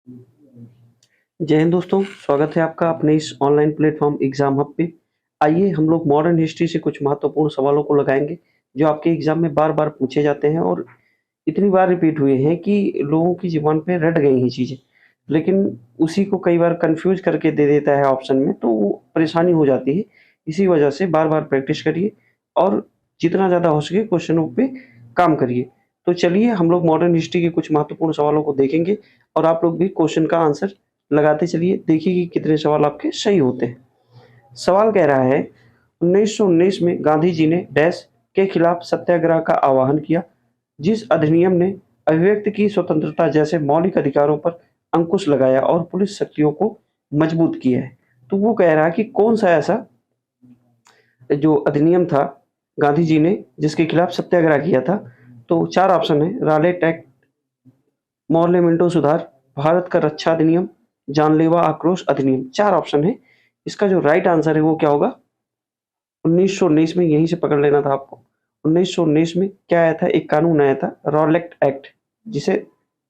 जय हिंद दोस्तों, स्वागत है आपका अपने इस ऑनलाइन प्लेटफॉर्म एग्जाम हब पे। आइए हम लोग मॉडर्न हिस्ट्री से कुछ महत्वपूर्ण सवालों को लगाएंगे जो आपके एग्जाम में बार बार पूछे जाते हैं और इतनी बार रिपीट हुए हैं कि लोगों की जुबान पे रट गई हैं चीजें। लेकिन उसी को कई बार कंफ्यूज करके दे देता है ऑप्शन में, तो वो परेशानी हो जाती है। इसी वजह से बार बार प्रैक्टिस करिए और जितना ज्यादा हो सके क्वेश्चनों पे काम करिए। तो चलिए हम लोग मॉडर्न हिस्ट्री के कुछ महत्वपूर्ण सवालों को देखेंगे और आप लोग भी क्वेश्चन का आंसर लगाते चलिए, देखिए कि कितने सवाल आपके सही होते हैं। सवाल कह रहा है 1919 में गांधी जी ने डैश के खिलाफ सत्याग्रह का आह्वान किया, जिस अधिनियम ने अभिव्यक्ति की स्वतंत्रता जैसे मौलिक अधिकारों पर अंकुश लगाया और पुलिस शक्तियों को मजबूत किया है। तो वो कह रहा है कि कौन सा ऐसा जो अधिनियम था गांधी जी ने जिसके खिलाफ सत्याग्रह किया था। तो चार ऑप्शन है: रालेट एक्ट, मोर्ले मिंटो सुधार, भारत का रक्षा अधिनियम, जानलेवा आक्रोश अधिनियम। चार ऑप्शन है। इसका जो राइट आंसर है वो क्या होगा? 1919 में, यहीं से पकड़ लेना था आपको। 1919 में क्या आया था? एक कानून आया था, रॉलेट एक्ट, जिसे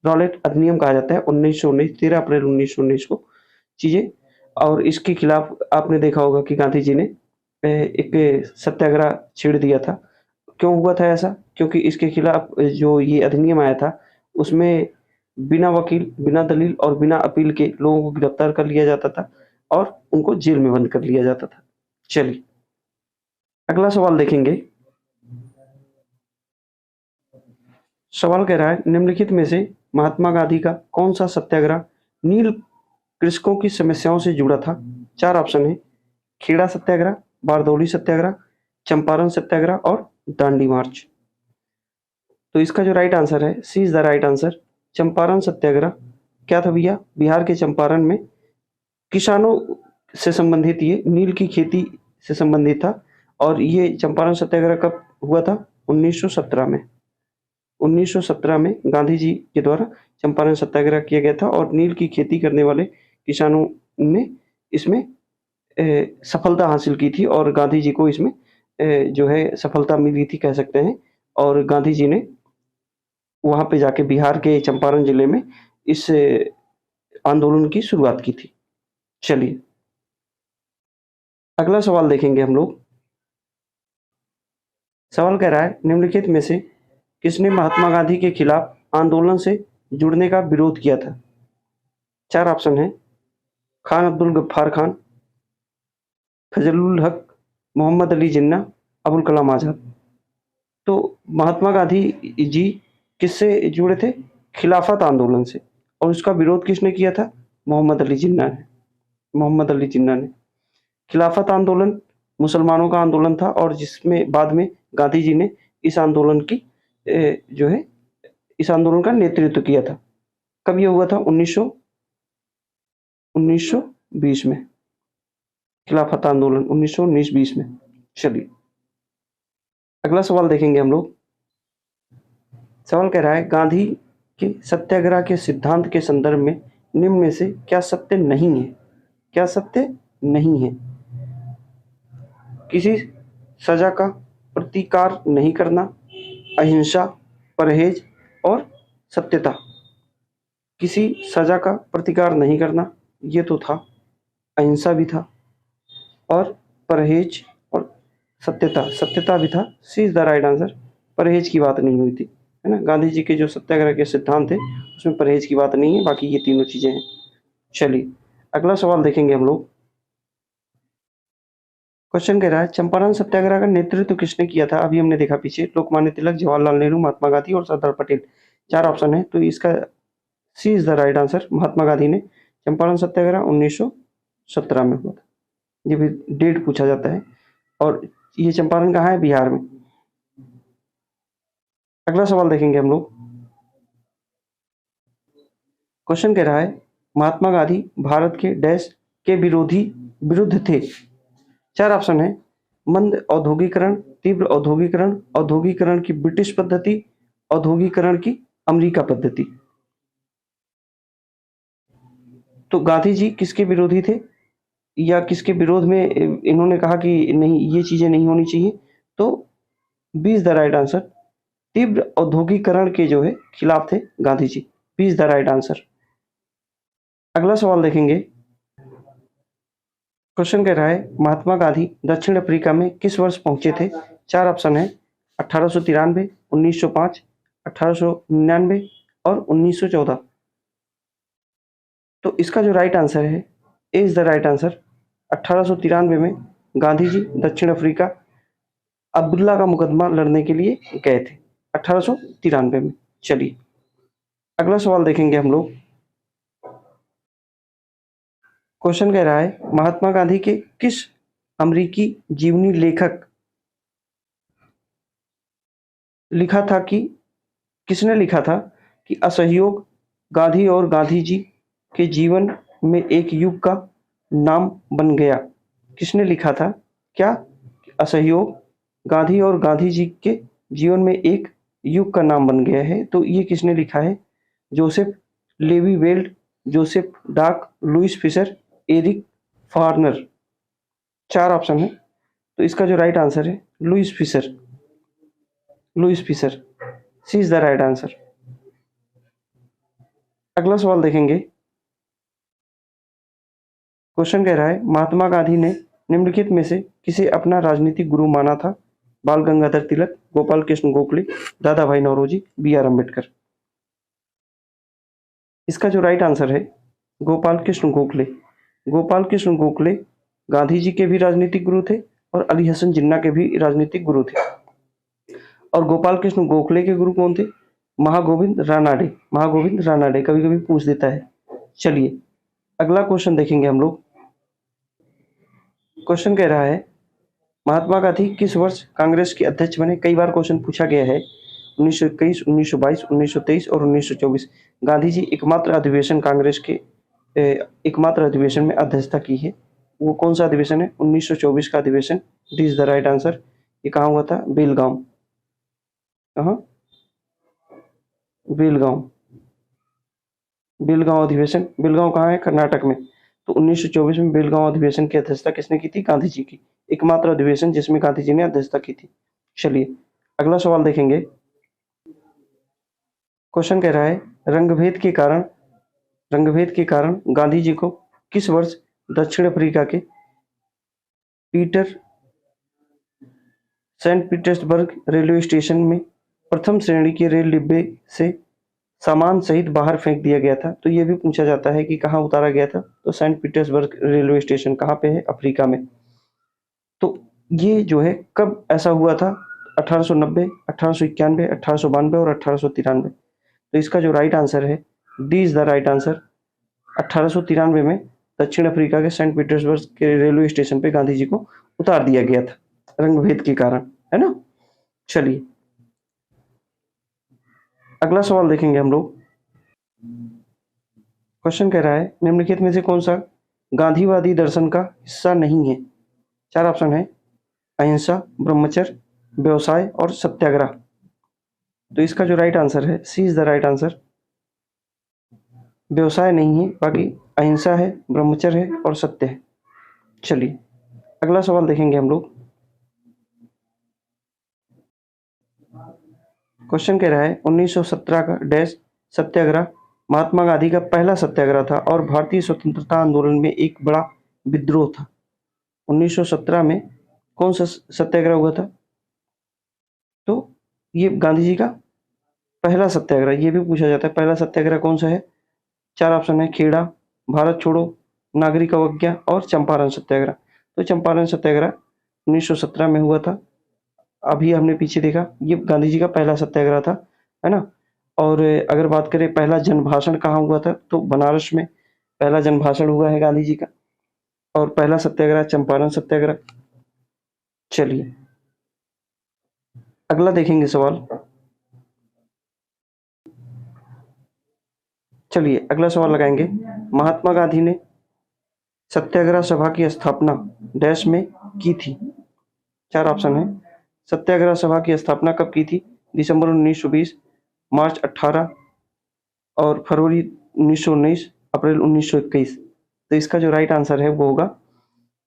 रॉलेट अधिनियम कहा जाता है। 1919, 13 अप्रैल 1919 को चीजें। और इसके खिलाफ आपने देखा होगा कि गांधी जी ने एक सत्याग्रह छेड़ दिया था। क्यों हुआ था ऐसा? क्योंकि इसके खिलाफ जो ये अधिनियम आया था उसमें बिना वकील, बिना दलील और बिना अपील के लोगों को गिरफ्तार कर लिया जाता था और उनको जेल में बंद कर लिया जाता था। चलिए अगला सवाल देखेंगे। सवाल कह रहा है निम्नलिखित में से महात्मा गांधी का कौन सा सत्याग्रह नील कृषकों की समस्याओं से जुड़ा था? चार ऑप्शन है: खेड़ा सत्याग्रह, बारदौली सत्याग्रह, चंपारण सत्याग्रह और दांडी मार्च। तो इसका जो राइट आंसर है, C is the right answer, Champaran Satyagraha. क्या था भैया? बिहार के चंपारण में किसानों से संबंधित, ये नील की खेती से संबंधित था। और ये चंपारण सत्याग्रह कब हुआ था? 1917 में। 1917 में गांधी जी के द्वारा चंपारण सत्याग्रह किया गया था और नील की खेती करने वाले किसानों ने इसमें सफलता हासिल की थी और गांधी जी को इसमें जो है सफलता मिली थी कह सकते हैं। और गांधी जी ने वहां पे जाके बिहार के चंपारण जिले में इस आंदोलन की शुरुआत की थी। चलिए अगला सवाल देखेंगे हम लोग। सवाल कह रहा है निम्नलिखित में से किसने महात्मा गांधी के खिलाफ आंदोलन से जुड़ने का विरोध किया था? चार ऑप्शन है: खान अब्दुल गफ्फार खान, फजलुल हक, मोहम्मद अली जिन्ना, अबुल कलाम आजाद। तो महात्मा गांधी जी किससे जुड़े थे? खिलाफत आंदोलन से। और उसका विरोध किसने किया था? मोहम्मद अली जिन्ना ने। मोहम्मद अली जिन्ना ने। खिलाफत आंदोलन मुसलमानों का आंदोलन था और जिसमें बाद में गांधी जी ने इस आंदोलन की जो है इस आंदोलन का नेतृत्व किया था। कब ये हुआ था? 1920 में। खिलाफत आंदोलन 1919-20 में। चलिए अगला सवाल देखेंगे हम लोग। सवाल कह रहा है गांधी के सत्याग्रह के सिद्धांत के संदर्भ में निम्न में से क्या सत्य नहीं है? क्या सत्य नहीं है? किसी सजा का प्रतिकार नहीं करना, अहिंसा, परहेज और सत्यता। किसी सजा का प्रतिकार नहीं करना, ये तो था। अहिंसा भी था और परहेज और सत्यता, सत्यता भी था। सी इज द राइट आंसर। परहेज की बात नहीं हुई थी, है ना। गांधी जी के जो सत्याग्रह के सिद्धांत थे उसमें परहेज की बात नहीं है, बाकी ये तीनों चीजें हैं। चलिए अगला सवाल देखेंगे हम लोग। क्वेश्चन कह रहा है चंपारण सत्याग्रह का नेतृत्व किसने किया था? अभी हमने देखा पीछे, लोकमान्य तिलक, जवाहरलाल नेहरू, महात्मा गांधी और सरदार पटेल। चार ऑप्शन है, तो इसका सी is the right answer. Mahatma Gandhi ने चंपारण सत्याग्रह 1917 में हुआ था। ये भी डेट पूछा जाता है। और ये चंपारण कहाँ है? बिहार में। अगला सवाल देखेंगे हम लोग। क्वेश्चन कह रहा है महात्मा गांधी भारत के डैश के विरुद्ध थे। चार ऑप्शन है: मंद औद्योगिकरण, तीव्र औद्योगिकरण, औद्योगिकरण की ब्रिटिश पद्धति, औद्योगिकरण की अमेरिका पद्धति। तो गांधी जी किसके विरोधी थे या किसके विरोध में इन्होंने कहा कि नहीं, ये चीजें नहीं होनी चाहिए? तो B is the right answer. तीव्र औद्योगिकरण के जो है खिलाफ थे Gandhi ji. B is the right answer. अगला सवाल देखेंगे। क्वेश्चन कह रहा है महात्मा गांधी दक्षिण अफ्रीका में किस वर्ष पहुंचे थे? 4 ऑप्शन है 1893, 1905, 1899 और 1914। तो इसका जो राइट आंसर है, ए इज द राइट आंसर। 1893 में गांधी जी दक्षिण अफ्रीका अब्दुल्ला का मुकदमा लड़ने के लिए गए थे, 1893 में। चलिए अगला सवाल देखेंगे हम लोग। क्वेश्चन कह रहा है महात्मा गांधी के किस अमेरिकी जीवनी लेखक लिखा था कि किसने लिखा था कि असहयोग गांधी और गांधी जी के जीवन में एक युग का नाम बन गया? किसने लिखा था क्या? असहयोग गांधी और गांधी जी के जीवन में एक युग का नाम बन गया है। तो ये किसने लिखा है? जोसेफ लेवी वेल्ड, जोसेफ डाक, Louis Fischer, Eric Farner. 4 option है, तो इसका जो राइट आंसर है Louis Fischer. Louis Fischer, C is the right answer. अगला सवाल देखेंगे। क्वेश्चन कह रहा है महात्मा गांधी ने निम्नलिखित में से किसे अपना राजनीतिक गुरु माना था? बाल गंगाधर तिलक, गोपाल कृष्ण गोखले, दादा भाई नौरोजी, बी आर अम्बेडकर। इसका जो राइट आंसर है गोपाल कृष्ण गोखले। गोपाल कृष्ण गोखले गांधी जी के भी राजनीतिक गुरु थे और अली हसन जिन्ना के भी राजनीतिक गुरु थे। और गोपाल कृष्ण गोखले के गुरु कौन थे? महागोविंद रानाडे। महागोविंद रानाडे कभी कभी पूछ देता है। चलिए अगला क्वेश्चन देखेंगे हम लोग। क्वेश्चन कह रहा है महात्मा गांधी किस वर्ष कांग्रेस के अध्यक्ष बने? कई बार क्वेश्चन पूछा गया है। 1921, 1922, 1923 और 1924। गांधी जी एकमात्र अधिवेशन कांग्रेस के एकमात्र अधिवेशन में अध्यक्षता की है। वो कौन सा अधिवेशन है? 1924 का अधिवेशन। D is the right answer. ये कहाँ हुआ था? बेलगांव। कहाँ? बेलगांव। बेलगांव अधिवेशन। बेलगांव कहाँ है? कर्नाटक में। तो 1924 में बेलगांव अधिवेशन की अध्यक्षता किसने की थी? गांधी जी की। एकमात्र अधिवेशन जिसमें गांधी जी ने अध्यक्षता की थी। चलिए अगला सवाल देखेंगे। क्वेश्चन कह रहा है रंगभेद के कारण गांधी जी को किस वर्ष दक्षिण अफ्रीका के Peter Saint Petersburg railway station में प्रथम श्रेणी के रेल डिब्बे से सामान सहित बाहर फेंक दिया गया था? तो ये भी पूछा जाता है कि कहाँ उतारा गया था। तो सेंट पीटर्सबर्ग रेलवे स्टेशन कहाँ पे है? अफ्रीका में। तो ये जो है कब ऐसा हुआ था? 1890, 1891, 1892 और 1893। तो इसका जो राइट आंसर है D is the right answer. 1893 में दक्षिण अफ्रीका के सेंट पीटर्सबर्ग के रेलवे स्टेशन पे गांधी जी को उतार दिया गया था रंगभेद के कारण, है ना। चलिए अगला सवाल देखेंगे हम लोग। क्वेश्चन कह रहा है निम्नलिखित में से कौन सा गांधीवादी दर्शन का हिस्सा नहीं है? 4 ऑप्शन है अहिंसा, ब्रह्मचर्य, व्यवसाय और सत्याग्रह। तो इसका जो राइट आंसर है C is the right answer. व्यवसाय नहीं है, बाकी अहिंसा है, ब्रह्मचर्य है और सत्य है। चलिए अगला सवाल देखेंगे हम लोग। क्वेश्चन कह रहा है 1917 का डैश सत्याग्रह महात्मा गांधी का पहला सत्याग्रह था और भारतीय स्वतंत्रता आंदोलन में एक बड़ा विद्रोह था। 1917 में कौन सा सत्याग्रह हुआ था? तो ये गांधी जी का पहला सत्याग्रह। ये भी पूछा जाता है पहला सत्याग्रह कौन सा है? 4 ऑप्शन है खेड़ा, भारत छोड़ो, नागरिक अवज्ञा और चंपारण सत्याग्रह। तो चंपारण सत्याग्रह 1917 में हुआ था। अभी हमने पीछे देखा, ये गांधी जी का पहला सत्याग्रह था, है ना। और अगर बात करें पहला जनभाषण कहाँ हुआ था, तो बनारस में पहला जनभाषण हुआ है गांधी जी का। और पहला सत्याग्रह चंपारण सत्याग्रह। चलिए अगला देखेंगे सवाल। चलिए अगला सवाल लगाएंगे। महात्मा गांधी ने सत्याग्रह सभा की स्थापना डैश में की थी? 4 ऑप्शन है। सत्याग्रह सभा की स्थापना कब की थी? दिसंबर 1920, मार्च 18 और फरवरी 1919, अप्रैल 1921। तो इसका जो राइट आंसर है वो होगा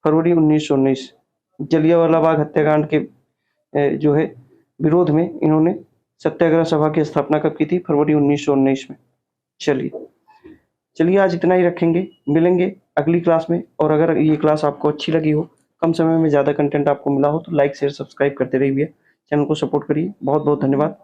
फरवरी 1919। जलियांवाला बाग हत्याकांड के जो है विरोध में इन्होंने सत्याग्रह सभा की स्थापना कब की थी? फरवरी 1919 में। चलिए चलिए आज इतना ही रखेंगे, मिलेंगे अगली क्लास में। और अगर ये क्लास आपको अच्छी लगी हो, कम समय में ज़्यादा कंटेंट आपको मिला हो, तो लाइक शेयर सब्सक्राइब करते रहिए, चैनल को सपोर्ट करिए। बहुत बहुत धन्यवाद।